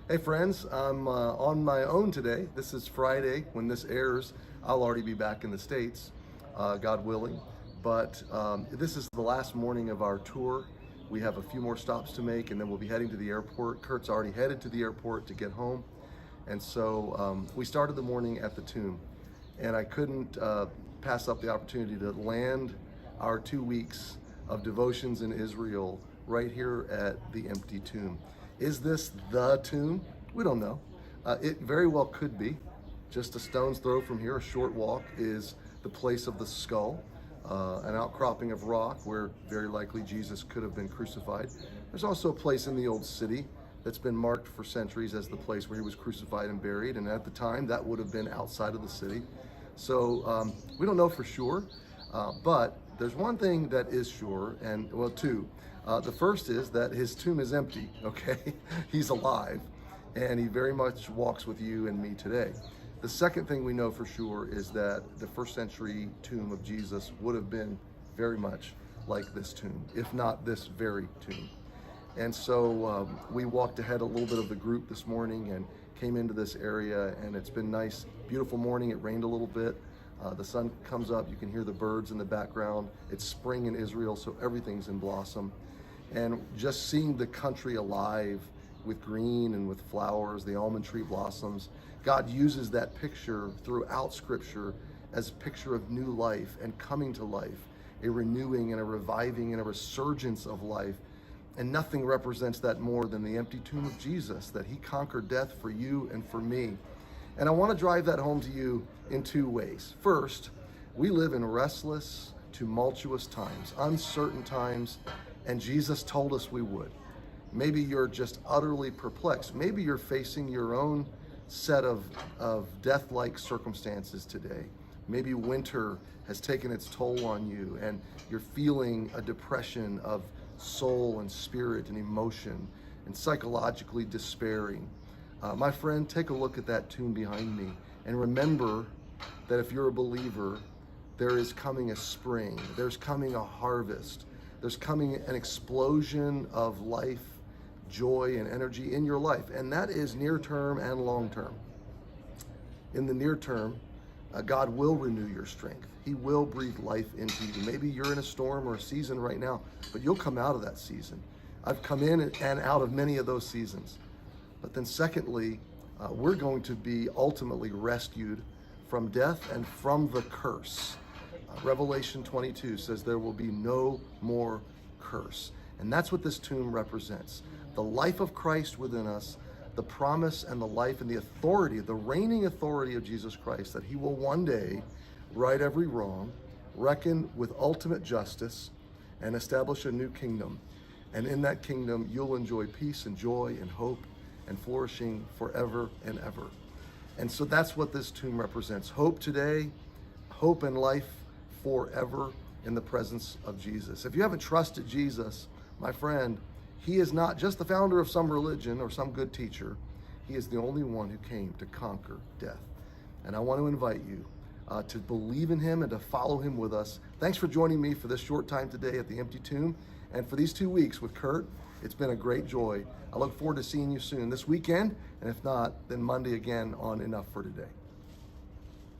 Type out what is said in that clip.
Hey friends, I'm on my own today. This is Friday. When this airs, I'll already be back in the States, God willing. But this is the last morning of our tour. We have a few more stops to make and then we'll be heading to the airport. Kurt's already headed to the airport to get home. And so we started the morning at the tomb. And I couldn't pass up the opportunity to land our 2 weeks of devotions in Israel right here at the empty tomb. Is this the tomb? We don't know. It very well could be. Just a stone's throw from here, a short walk, is the place of the skull, an outcropping of rock where very likely Jesus could have been crucified. There's also a place in the old city that's been marked for centuries as the place where he was crucified and buried, and at the time that would have been outside of the city. So we don't know for sure, but there's one thing that is sure, and well, two. The first is that his tomb is empty, okay? He's alive, and he very much walks with you and me today. The second thing we know for sure is that the first century tomb of Jesus would have been very much like this tomb, if not this very tomb. And so we walked ahead a little bit of the group this morning and came into this area, and it's been nice, beautiful morning. It rained a little bit. The sun comes up, you can hear the birds in the background. It's spring in Israel, so everything's in blossom. And just seeing the country alive with green and with flowers, the almond tree blossoms, God uses that picture throughout Scripture as a picture of new life and coming to life, a renewing and a reviving and a resurgence of life. And nothing represents that more than the empty tomb of Jesus, that he conquered death for you and for me. And I want to drive that home to you in two ways. First, we live in restless, tumultuous times, uncertain times, and Jesus told us we would. Maybe you're just utterly perplexed. Maybe you're facing your own set of death-like circumstances today. Maybe winter has taken its toll on you and you're feeling a depression of soul and spirit and emotion and psychologically despairing. My friend, take a look at that tomb behind me and remember that if you're a believer, there is coming a spring, there's coming a harvest, there's coming an explosion of life, joy, and energy in your life. And that is near term and long term. In the near term, God will renew your strength. He will breathe life into you. Maybe you're in a storm or a season right now, but you'll come out of that season. I've come in and out of many of those seasons. But then secondly, we're going to be ultimately rescued from death and from the curse. Revelation 22 says there will be no more curse. And that's what this tomb represents. The life of Christ within us, the promise and the life and the authority, the reigning authority of Jesus Christ, that he will one day right every wrong, reckon with ultimate justice, and establish a new kingdom. And in that kingdom, you'll enjoy peace and joy and hope and flourishing forever and ever. And so that's what this tomb represents. Hope today, hope and life forever in the presence of Jesus. If you haven't trusted Jesus, my friend, he is not just the founder of some religion or some good teacher. He is the only one who came to conquer death. And I want to invite you to believe in him and to follow him with us. Thanks for joining me for this short time today at the empty tomb and for these 2 weeks with Kurt. It's been a great joy. I look forward to seeing you soon this weekend, and if not, then Monday again on Enough for Today.